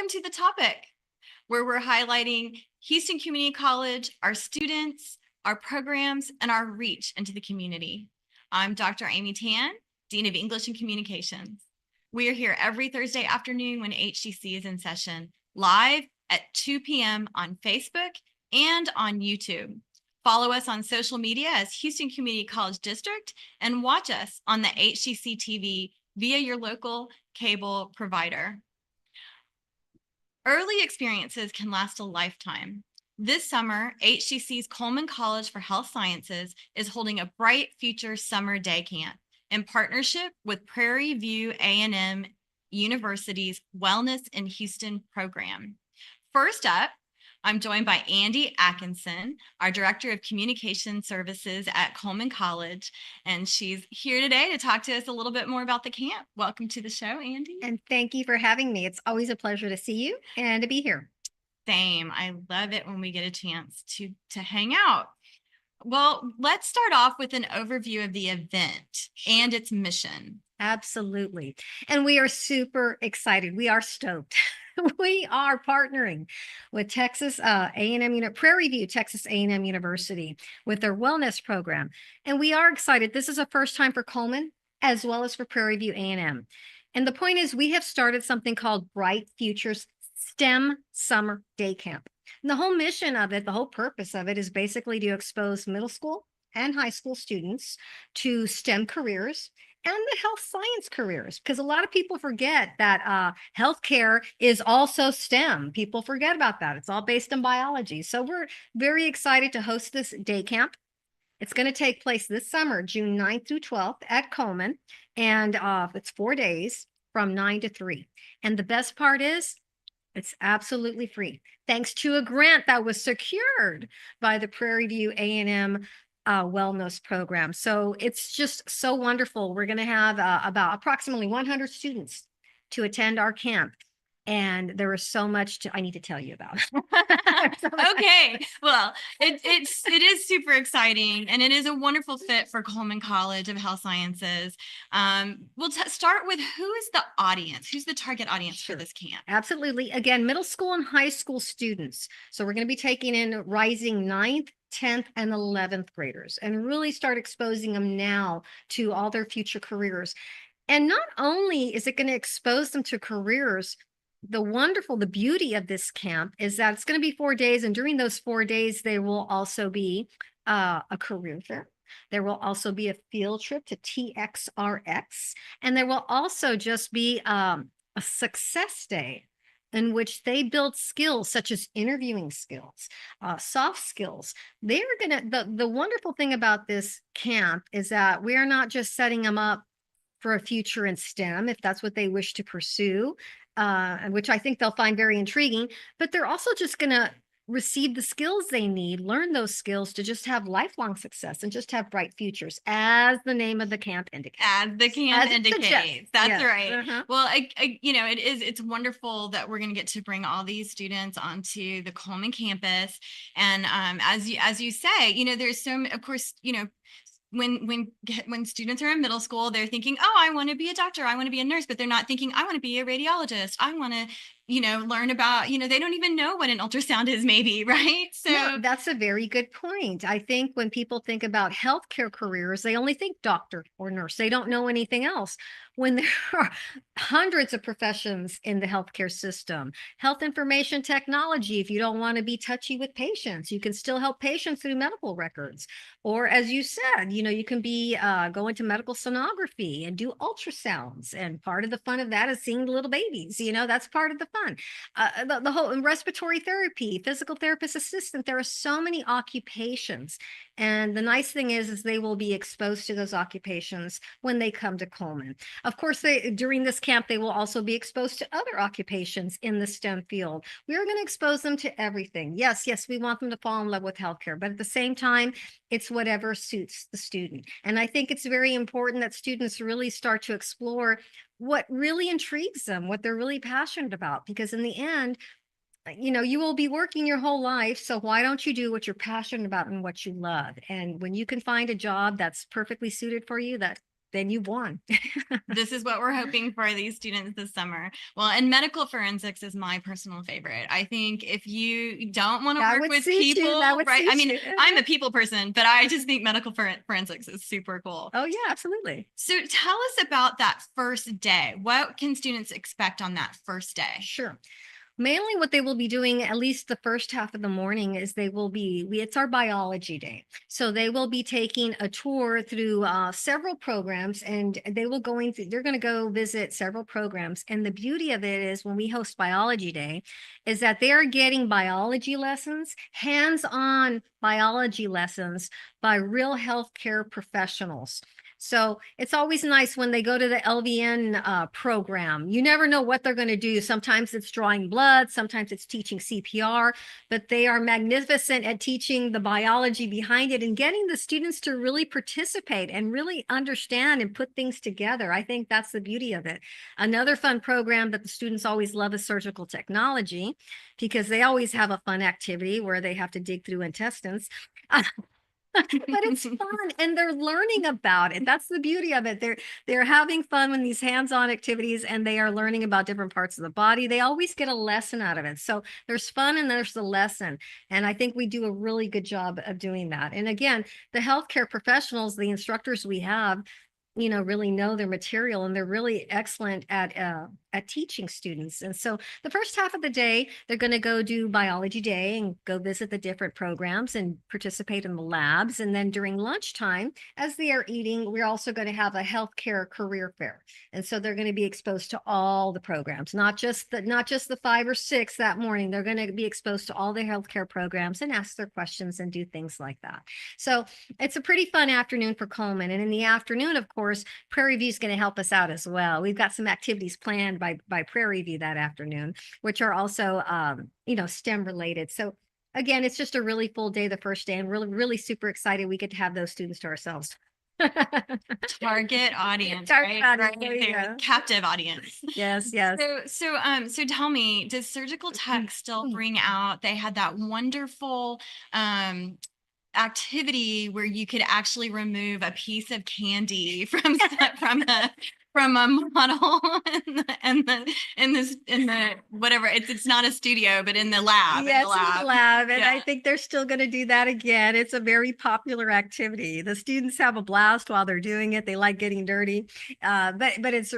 Welcome to The Topic, where we're highlighting Houston Community College, our students, our programs, and our reach into the community. I'm Dr. Amy Tan, Dean of English and Communications. We are here every Thursday afternoon when HCC is in session, live at 2 p.m. on Facebook and on YouTube. Follow us on social media as Houston Community College District and watch us on the HCC TV via your local cable provider. Early experiences can last a lifetime. This summer, HCC's Coleman College for Health Sciences is holding a Bright Future Summer Day Camp in partnership with Prairie View A&M University's Wellness in Houston program. First up, I'm joined by Andi Atkinson, our Director of Communication Services at Coleman College, and she's here today to talk to us a little bit more about the camp. Welcome to the show, Andi. And thank you for having me. It's always a pleasure to see you and to be here. Same. I love it when we get a chance to hang out. Well, let's start off with an overview of the event and its mission. Absolutely. And we are super excited. We are stoked. We are partnering with Texas A&M, Prairie View, Texas A&M University with their wellness program. And we are excited. This is a first time for Coleman as well as for Prairie View A&M. And the point is we have started something called Bright Futures STEM Summer Day Camp. And the whole mission of it, the whole purpose of it is basically to expose middle school and high school students to STEM careers and the health science careers, because a lot of people forget that healthcare is also STEM. People forget about that. It's all based in biology. So we're very excited to host this day camp. It's going to take place this summer, June 9th through 12th at Coleman. And it's 4 days from 9 to 3. And the best part is it's absolutely free, thanks to a grant that was secured by the Prairie View A&M wellness program. So it's just so wonderful. We're going to have about approximately 100 students to attend our camp. And there is so much I need to tell you about. Okay, well, it is super exciting, and it is a wonderful fit for Coleman College of Health Sciences. We'll start with who is the audience? Who's the target audience for this camp? Absolutely. Again, middle school and high school students. So we're going to be taking in rising 9th, 10th, and 11th graders and really start exposing them now to all their future careers. And not only is it going to expose them to careers, the beauty of this camp is that it's going to be 4 days. And during those 4 days, there will also be a career fair. There will also be a field trip to TXRX. And there will also just be a success day in which they build skills such as interviewing skills, soft skills. They're the wonderful thing about this camp is that we're not just setting them up for a future in STEM, if that's what they wish to pursue, which I think they'll find very intriguing, but they're also just going to receive the skills they need, learn those skills to just have lifelong success and just have bright futures, as the name of the camp indicates. As the camp indicates. That's yes. right. Well, it's wonderful that we're going to get to bring all these students onto the Coleman campus. And as you say, there's so, of course, when students are in middle school, they're thinking, oh, I want to be a doctor, I want to be a nurse, but they're not thinking, I want to be a radiologist, I want to learn about, they don't even know what an ultrasound is, maybe, right? So no, that's a very good point. I think when people think about healthcare careers, they only think doctor or nurse. They don't know anything else. When there are hundreds of professions in the healthcare system, health information technology, if you don't want to be touchy with patients, you can still help patients through medical records. Or as you said, you can be go into medical sonography and do ultrasounds. And part of the fun of that is seeing the little babies. That's part of the fun. The whole respiratory therapy, physical therapist assistant, there are so many occupations. And the nice thing is they will be exposed to those occupations when they come to Coleman. Of course, during this camp, they will also be exposed to other occupations in the STEM field. We are going to expose them to everything. Yes, we want them to fall in love with healthcare, but at the same time, it's whatever suits the student. And I think it's very important that students really start to explore what really intrigues them, what they're really passionate about, because in the end, you will be working your whole life. So why don't you do what you're passionate about and what you love? And when you can find a job that's perfectly suited for you, then you've won. This is what we're hoping for these students this summer. Well, and medical forensics is my personal favorite. I think if you don't want to That work would with suit you. people, That would right? I suit mean, you. I'm a people person, but I just think medical forensics is super cool. Oh, yeah, absolutely. So tell us about that first day. What can students expect on that first day? Sure. Mainly what they will be doing, at least the first half of the morning, is it's our biology day. So they will be taking a tour through several programs, and they're going to go visit several programs. And the beauty of it is when we host biology day is that they're getting biology lessons, hands-on biology lessons by real healthcare professionals. So it's always nice when they go to the LVN program. You never know what they're going to do. Sometimes it's drawing blood, sometimes it's teaching CPR, but they are magnificent at teaching the biology behind it and getting the students to really participate and really understand and put things together. I think that's the beauty of it. Another fun program that the students always love is surgical technology, because they always have a fun activity where they have to dig through intestines. But it's fun and they're learning about it. That's the beauty of it. They're having fun with these hands-on activities, and they are learning about different parts of the body. They always get a lesson out of it. So there's fun and there's the lesson. And I think we do a really good job of doing that. And again, the healthcare professionals, the instructors we have, really know their material, and they're really excellent at teaching students. And so the first half of the day, they're going to go do biology day and go visit the different programs and participate in the labs. And then during lunchtime, as they are eating, we're also going to have a healthcare career fair. And so they're going to be exposed to all the programs, not just the 5 or 6 that morning. They're going to be exposed to all the healthcare programs and ask their questions and do things like that. So it's a pretty fun afternoon for Coleman. And in the afternoon, of course, Prairie View is going to help us out as well. We've got some activities planned by Prairie View that afternoon, which are also, STEM related. So again, it's just a really full day the first day, and really, really super excited we get to have those students to ourselves. Target audience, Target right? audience, Right there. Captive audience. Yes. So tell me, does surgical tech still bring out? They had that wonderful activity where you could actually remove a piece of candy from a model in the whatever, it's not a studio, but in the lab. Yes, in the lab. And Yeah. I think they're still going to do that again. It's a very popular activity. The students have a blast while they're doing it. They like getting dirty. But it's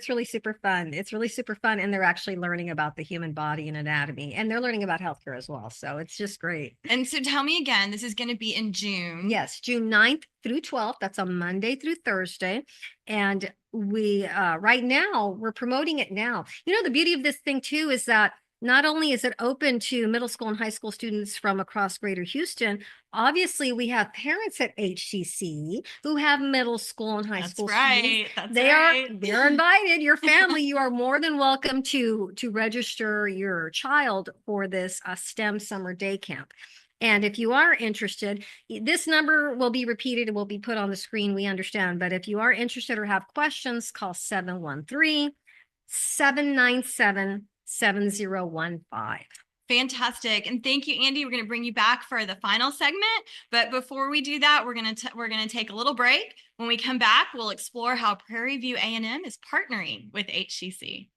really super fun. It's really super fun. And they're actually learning about the human body and anatomy. And they're learning about healthcare as well. So it's just great. And so tell me again, this is going to be in June. Yes, June 9th through 12th. That's a Monday through Thursday. And we right now we're promoting it now. The beauty of this thing too is that not only is it open to middle school and high school students from across Greater Houston, obviously we have parents at HCC who have middle school and high school students. They're invited. Your family, you are more than welcome to register your child for this STEM summer day camp. And if you are interested, this number will be repeated and will be put on the screen, we understand. But if you are interested or have questions, call 713-797-7015. Fantastic. And thank you, Andi. We're going to bring you back for the final segment. But before we do that, we're going to take a little break. When we come back, we'll explore how Prairie View A&M is partnering with HCC.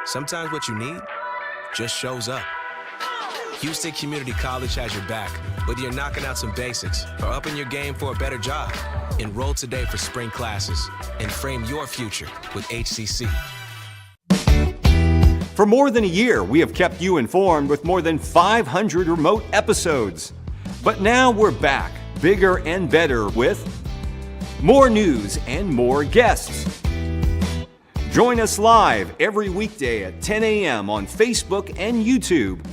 Sometimes what you need just shows up. Houston Community College has your back, whether you're knocking out some basics or upping your game for a better job. Enroll today for spring classes and frame your future with HCC. For more than a year, we have kept you informed with more than 500 remote episodes. But now we're back, bigger and better, with more news and more guests. Join us live every weekday at 10 a.m. on Facebook and YouTube,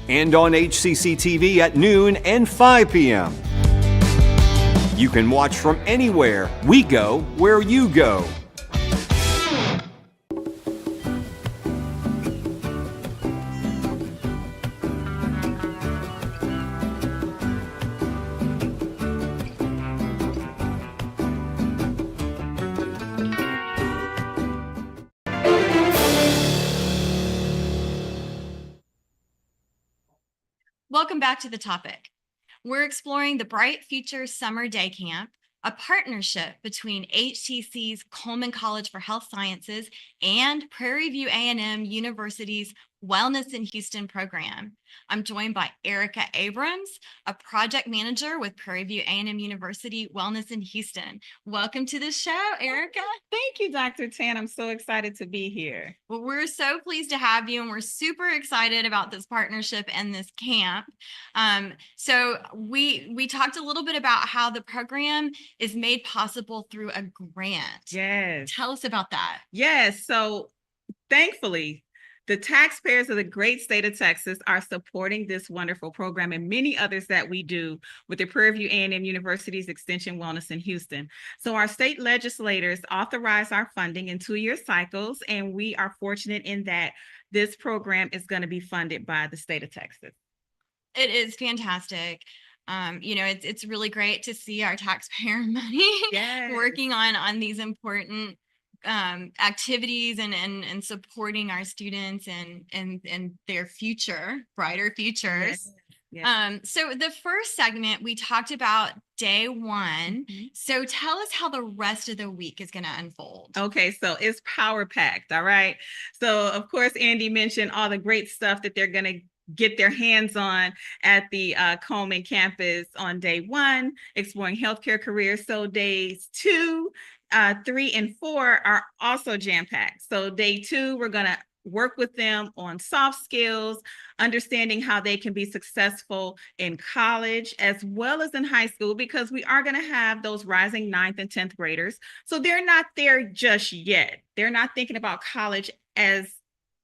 and on HCC TV at noon and 5 p.m. You can watch from anywhere. We go where you go. Welcome back to the topic. We're exploring the Bright Future Summer Day Camp, a partnership between HCC's Coleman College for Health Sciences and Prairie View A&M University's Wellness in Houston program. I'm joined by Ericka Abrams, a project manager with Prairie View A&M University Wellness in Houston. Welcome to the show, Ericka. Thank you, Dr. Tan. I'm so excited to be here. Well, we're so pleased to have you, and we're super excited about this partnership and this camp. So we talked a little bit about how the program is made possible through a grant. Yes. Tell us about that. Yes. So thankfully, the taxpayers of the great state of Texas are supporting this wonderful program and many others that we do with the Prairie View A&M University's Extension Wellness in Houston. So our state legislators authorize our funding in 2-year cycles, and we are fortunate in that this program is going to be funded by the state of Texas. It is fantastic. It's really great to see our taxpayer money working on these important activities and supporting our students and their brighter futures. Yes. So the first segment, we talked about day one. Mm-hmm. So tell us how the rest of the week is going to unfold. Okay, so it's power packed. All right. So of course, Andi mentioned all the great stuff that they're going to get their hands on at the Coleman campus on day one, exploring healthcare careers. So days 2, 3, and 4 are also jam-packed. So day 2, we're going to work with them on soft skills, understanding how they can be successful in college as well as in high school, because we are going to have those rising 9th and 10th graders. So they're not there just yet. They're not thinking about college as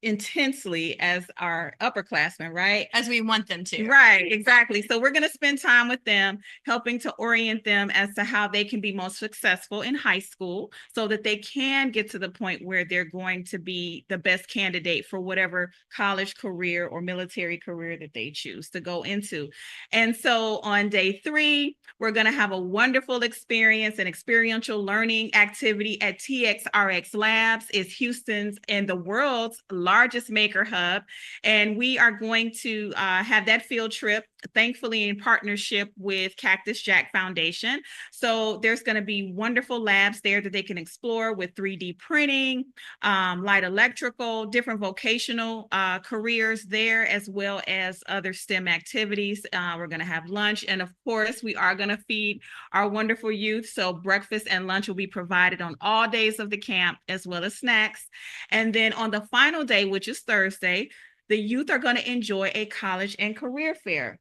intensely as our upperclassmen, right? As we want them to. Right, exactly. So we're going to spend time with them, helping to orient them as to how they can be most successful in high school so that they can get to the point where they're going to be the best candidate for whatever college career or military career that they choose to go into. And so on day 3, we're going to have a wonderful experience, an experiential learning activity at TXRX Labs. It's Houston's and the world's largest maker hub. And we are going to have that field trip, thankfully in partnership with Cactus Jack Foundation. So there's going to be wonderful labs there that they can explore with 3D printing, light electrical, different vocational careers there, as well as other STEM activities. We're going to have lunch. And of course, we are going to feed our wonderful youth. So breakfast and lunch will be provided on all days of the camp, as well as snacks. And then on the final day, which is Thursday, the youth are going to enjoy a college and career fair,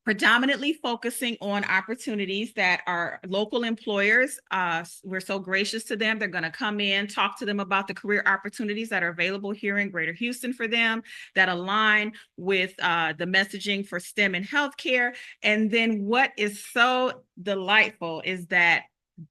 predominantly focusing on opportunities that our local employers, we're so gracious to them. They're going to come in, talk to them about the career opportunities that are available here in Greater Houston for them that align with the messaging for STEM and healthcare. And then what is so delightful is that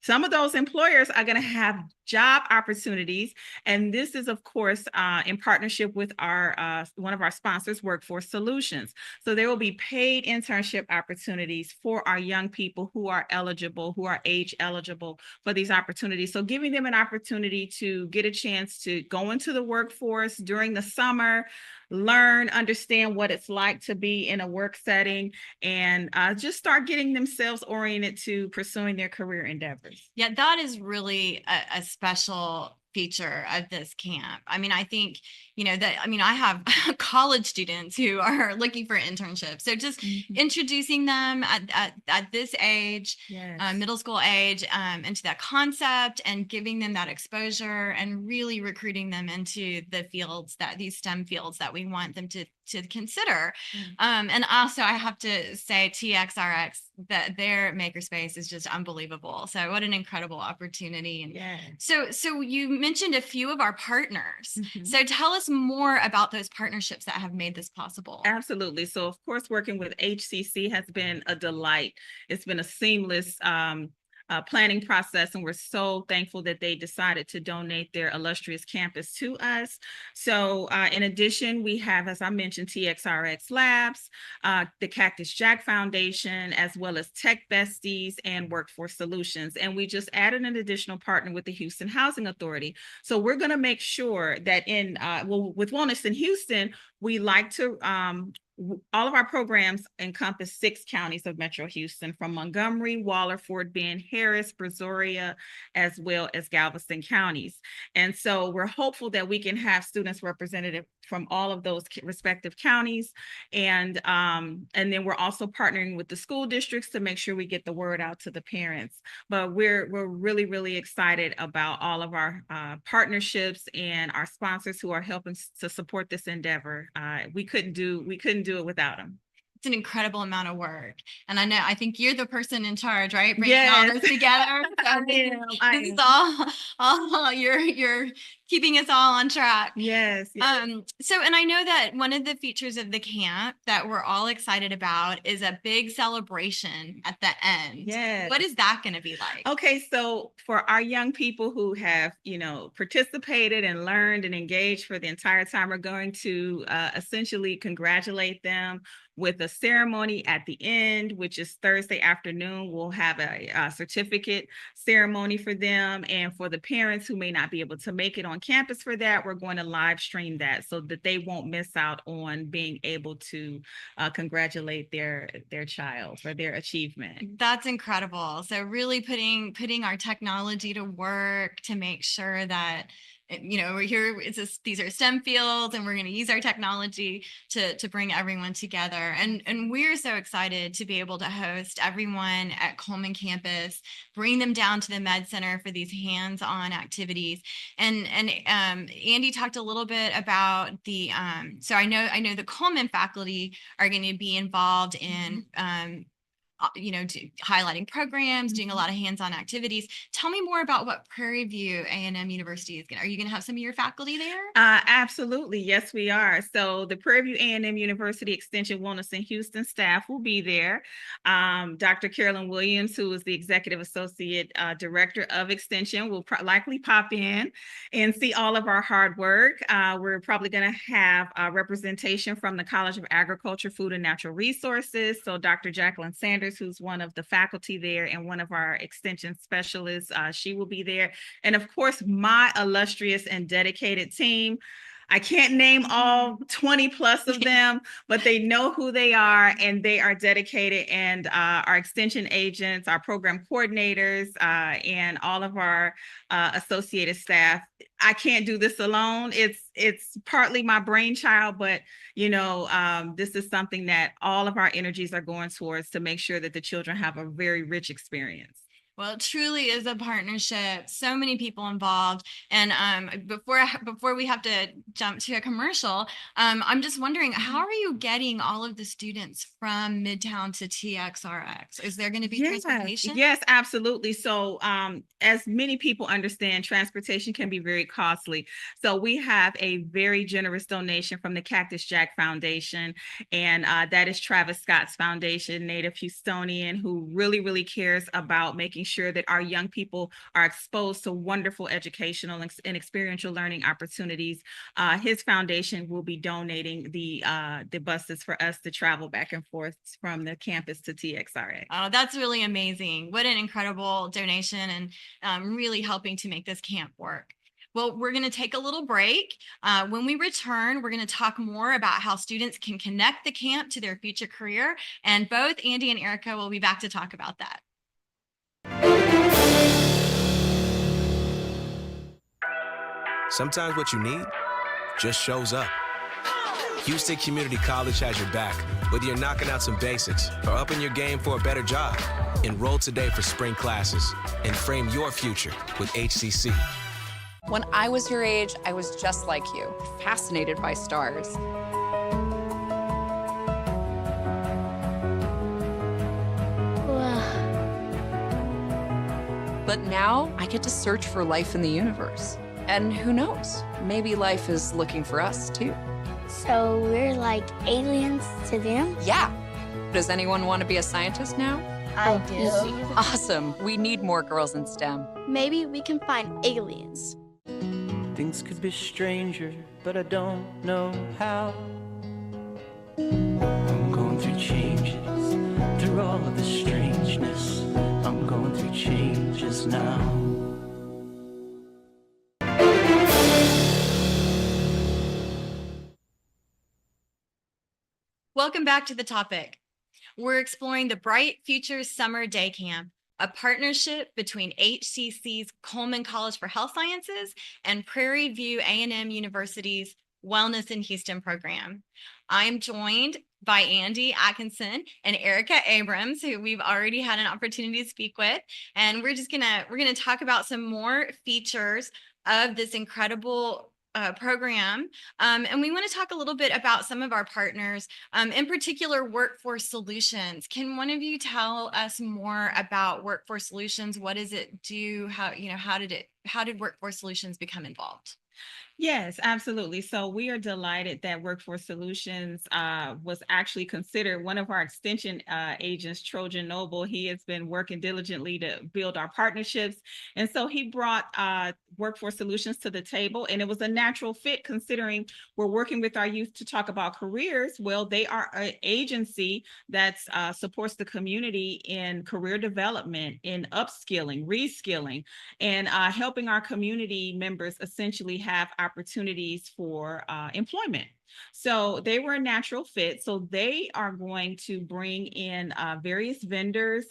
some of those employers are going to have job opportunities. And this is, of course, in partnership with our one of our sponsors, Workforce Solutions. So there will be paid internship opportunities for our young people who are eligible, who are age eligible for these opportunities. So giving them an opportunity to get a chance to go into the workforce during the summer, learn, understand what it's like to be in a work setting, and just start getting themselves oriented to pursuing their career endeavors. Yeah, that is really a special feature of this camp. I mean, I think, I have college students who are looking for internships. So just introducing them at this age, middle school age, into that concept and giving them that exposure and really recruiting them into the fields these STEM fields that we want them to consider. And also I have to say TXRX, that their makerspace is just unbelievable. So what an incredible opportunity. And so you mentioned a few of our partners. So tell us more about those partnerships that have made this possible. Absolutely. So of course, working with HCC has been a delight. It's been a seamless planning process, and we're so thankful that they decided to donate their illustrious campus to us. So in addition, we have, as I mentioned, TXRX Labs, the Cactus Jack Foundation, as well as Tech Besties and Workforce Solutions. And we just added an additional partner with the Houston Housing Authority. So we're going to make sure that with Wellness in Houston, we like to all of our programs encompass 6 counties of Metro Houston, from Montgomery, Waller, Fort Bend, Harris, Brazoria, as well as Galveston counties. And so we're hopeful that we can have students represented from all of those respective counties. And then we're also partnering with the school districts to make sure we get the word out to the parents. But we're really, really excited about all of our partnerships and our sponsors who are helping to support this endeavor. We couldn't do it without them. It's an incredible amount of work. And I think you're the person in charge, right? Bringing all this together. So this is all you're keeping us all on track. Yes. So, and I know that one of the features of the camp that we're all excited about is a big celebration at the end. Yes. What is that going to be like? Okay, so for our young people who have, participated and learned and engaged for the entire time, we're going to essentially congratulate them with a ceremony at the end, which is Thursday afternoon. We'll have a certificate ceremony for them. And for the parents who may not be able to make it on campus for that, we're going to live stream that so that they won't miss out on being able to congratulate their child for their achievement. That's incredible. So really putting our technology to work to make sure that we're here. These are STEM fields, and we're going to use our technology to bring everyone together. And we're so excited to be able to host everyone at Coleman campus, bring them down to the Med Center for these hands-on activities. And Andi talked a little bit about the. So I know the Coleman faculty are going to be involved in. Highlighting programs, doing a lot of hands-on activities. Tell me more about what Prairie View A&M University is going to. Are you going to have some of your faculty there? Absolutely. Yes, we are. So the Prairie View A&M University Extension Wellness and Houston staff will be there. Dr. Carolyn Williams, who is the Executive Associate Director of Extension, will likely pop in and see all of our hard work. We're probably going to have representation from the College of Agriculture, Food and Natural Resources. So Dr. Jacqueline Sanders, who's one of the faculty there and one of our extension specialists, she will be there. And of course, my illustrious and dedicated team. I can't name all 20 plus of them, but they know who they are and they are dedicated. And our extension agents, our program coordinators, and all of our associated staff. I can't do this alone. It's partly my brainchild, but this is something that all of our energies are going towards to make sure that the children have a very rich experience. Well, it truly is a partnership. So many people involved. And before we have to jump to a commercial, I'm just wondering, how are you getting all of the students from Midtown to TXRX? Is there going to be transportation? Yes, absolutely. So as many people understand, transportation can be very costly. So we have a very generous donation from the Cactus Jack Foundation. And that is Travis Scott's foundation, native Houstonian, who really, really cares about making sure that our young people are exposed to wonderful educational and experiential learning opportunities. His foundation will be donating the buses for us to travel back and forth from the campus to TXRX. Oh, that's really amazing. What an incredible donation, and really helping to make this camp work. Well, we're going to take a little break. When we return, we're going to talk more about how students can connect the camp to their future career. And both Andi and Ericka will be back to talk about that. Sometimes what you need just shows up. Houston Community College has your back, whether you're knocking out some basics or upping your game for a better job. Enroll today for spring classes and frame your future with HCC. When I was your age, I was just like you, fascinated by stars. But now I get to search for life in the universe. And who knows, maybe life is looking for us too. So we're like aliens to them? Yeah. Does anyone want to be a scientist now? I do. Awesome. We need more girls in STEM. Maybe we can find aliens. Things could be stranger, but I don't know how. I'm going through changes, through all of the strangeness. I'm going through changes now. welcome back to the topic. We're exploring the Bright Futures Summer Day Camp, a partnership between HCC's Coleman College for Health Sciences and Prairie View A&M University's Wellness in Houston program. I am joined by Andi Atkinson and Ericka Abrams, who we've already had an opportunity to speak with. And we're gonna talk about some more features of this incredible program. And we want to talk a little bit about some of our partners, in particular, Workforce Solutions. Can one of you tell us more about Workforce Solutions? What does it do? How did Workforce Solutions become involved? Yes, absolutely. So we are delighted that Workforce Solutions was actually considered one of our extension agents, Trojan Noble. He has been working diligently to build our partnerships. And so he brought Workforce Solutions to the table, and it was a natural fit considering we're working with our youth to talk about careers. Well, they are an agency that supports the community in career development, in upskilling, reskilling, and helping our community members essentially have opportunities for employment. So they were a natural fit. So they are going to bring in various vendors,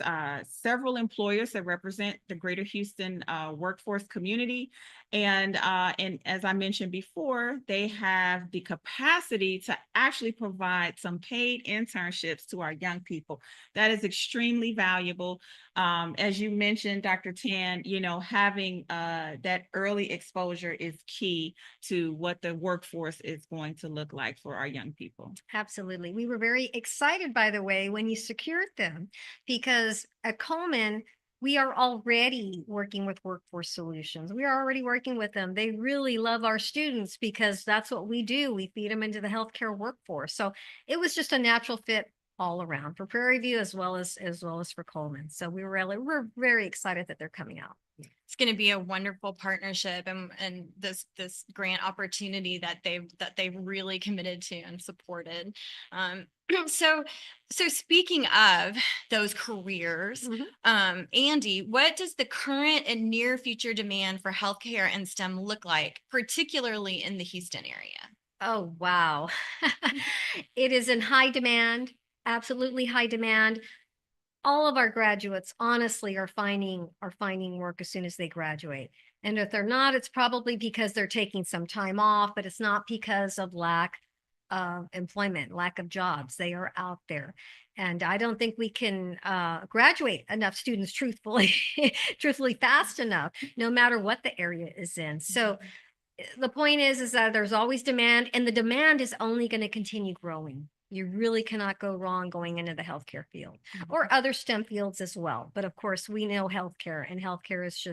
several employers that represent the greater Houston workforce community. And as I mentioned before, they have the capacity to actually provide some paid internships to our young people. That is extremely valuable. As you mentioned, Dr. Tan, having that early exposure is key to what the workforce is going to look like for our young people. Absolutely. We were very excited, by the way, when you secured them, because at Coleman, we are already working with Workforce Solutions. We are already working with them. They really love our students because that's what we do. We feed them into the healthcare workforce. So it was just a natural fit all around for Prairie View as well as for Coleman. So we're very excited that they're coming out. It's going to be a wonderful partnership and this grant opportunity that they've really committed to and supported. So speaking of those careers, Andi, what does the current and near future demand for healthcare and STEM look like, particularly in the Houston area? Oh, wow. It is in high demand, absolutely high demand. All of our graduates honestly are finding work as soon as they graduate. And if they're not, it's probably because they're taking some time off, but it's not because of lack of employment, lack of jobs. They are out there. And I don't think we can graduate enough students truthfully fast enough, no matter what the area is in. So the point is that there's always demand, and the demand is only going to continue growing. You really cannot go wrong going into the healthcare field or other STEM fields as well. But of course, we know healthcare, and healthcare is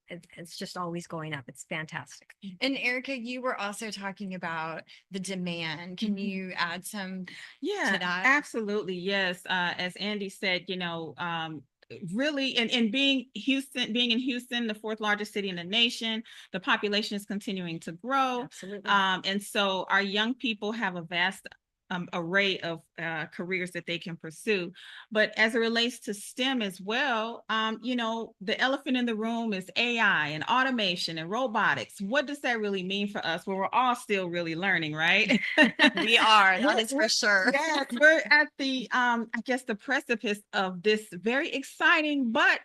it's just always going up. It's fantastic. And Ericka, you were also talking about the demand. Can you add some to that? Absolutely. Yes. As Andi said, really, and being in Houston, the fourth largest city in the nation, the population is continuing to grow. Absolutely. And so our young people have a vast array of careers that they can pursue. But as it relates to STEM as well, the elephant in the room is AI and automation and robotics. What does that really mean for us? Well, we're all still really learning, right? We are, that is for sure. Yes, we're at the, the precipice of this very exciting, but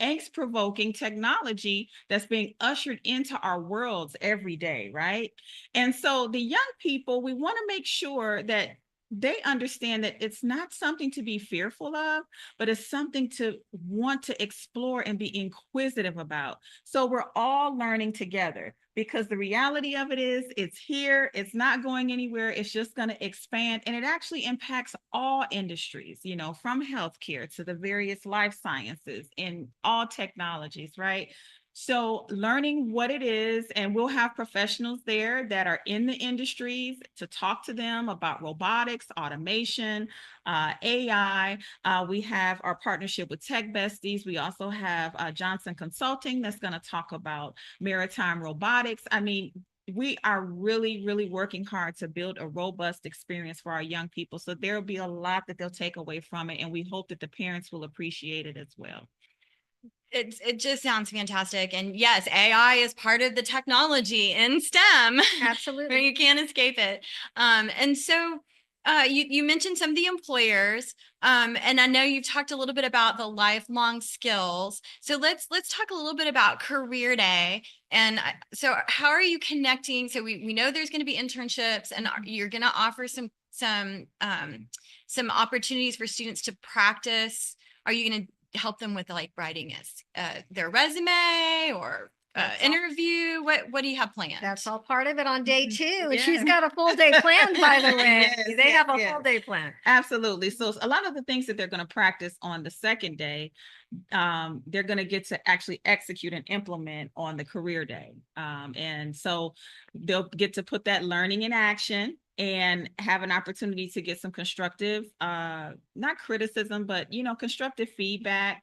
angst-provoking technology that's being ushered into our worlds every day, right? And so the young people, we want to make sure that they understand that it's not something to be fearful of, but it's something to want to explore and be inquisitive about. So we're all learning together, because the reality of it is it's here, it's not going anywhere, it's just going to expand, and it actually impacts all industries, from healthcare to the various life sciences and all technologies, right? So learning what it is, and we'll have professionals there that are in the industries to talk to them about robotics, automation, AI. We have our partnership with Tech Besties. We also have Johnson Consulting that's going to talk about maritime robotics. I mean, we are really, really working hard to build a robust experience for our young people. So there'll be a lot that they'll take away from it, and we hope that the parents will appreciate it as well. It just sounds fantastic. And yes, AI is part of the technology in STEM. Absolutely. You can't escape it. And so You mentioned some of the employers, and I know you've talked a little bit about the lifelong skills. So let's talk a little bit about Career Day. And so how are you connecting? So we know there's going to be internships, and you're going to offer some opportunities for students to practice. Are you going to help them with like writing their resume or interview? What do you have planned? That's all part of it on day 2. And Yeah. she's got a full day plan, by the way. Yes, They have a yes, full day plan. Absolutely. So a lot of the things that they're going to practice on the second day, they're going to get to actually execute and implement on the career day. And so they'll get to put that learning in action and have an opportunity to get some constructive, not criticism, but, constructive feedback,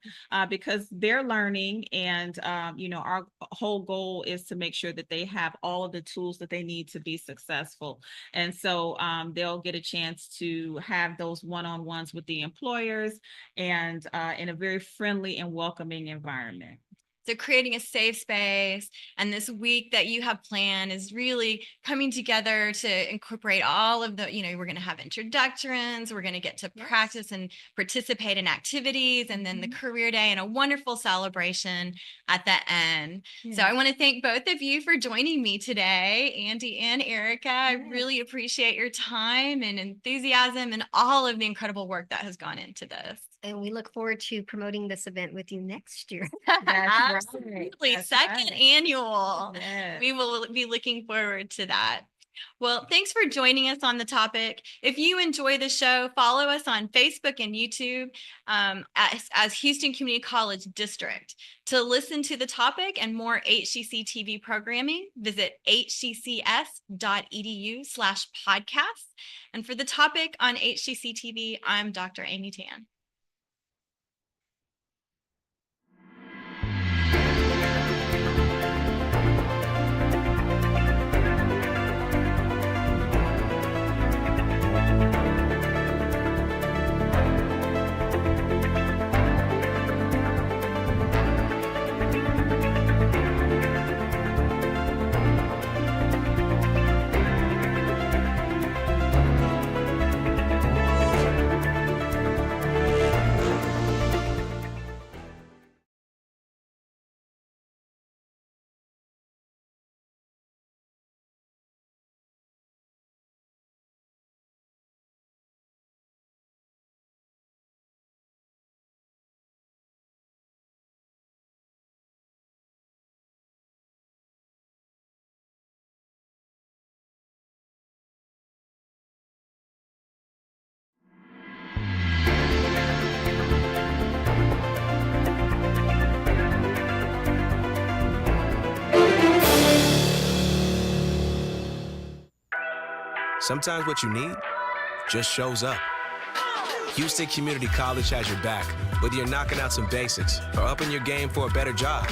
because they're learning. And, our whole goal is to make sure that they have all of the tools that they need to be successful. And so they'll get a chance to have those one-on-ones with the employers and in a very friendly and welcoming environment. So creating a safe space, and this week that you have planned is really coming together to incorporate all of the, we're going to have introductions, we're going to get to practice and participate in activities, and then the career day and a wonderful celebration at the end. So I want to thank both of you for joining me today, Andi and Ericka. I really appreciate your time and enthusiasm and all of the incredible work that has gone into this. And we look forward to promoting this event with you next year. Absolutely. That's Second right. annual. Yes. We will be looking forward to that. Well, thanks for joining us on the topic. If you enjoy the show, follow us on Facebook and YouTube as Houston Community College District. To listen to the topic and more HCC TV programming, visit hccs.edu/podcasts. And for the topic on HCC TV, I'm Dr. Amy Tan. Sometimes what you need just shows up. Houston Community College has your back, whether you're knocking out some basics or upping your game for a better job.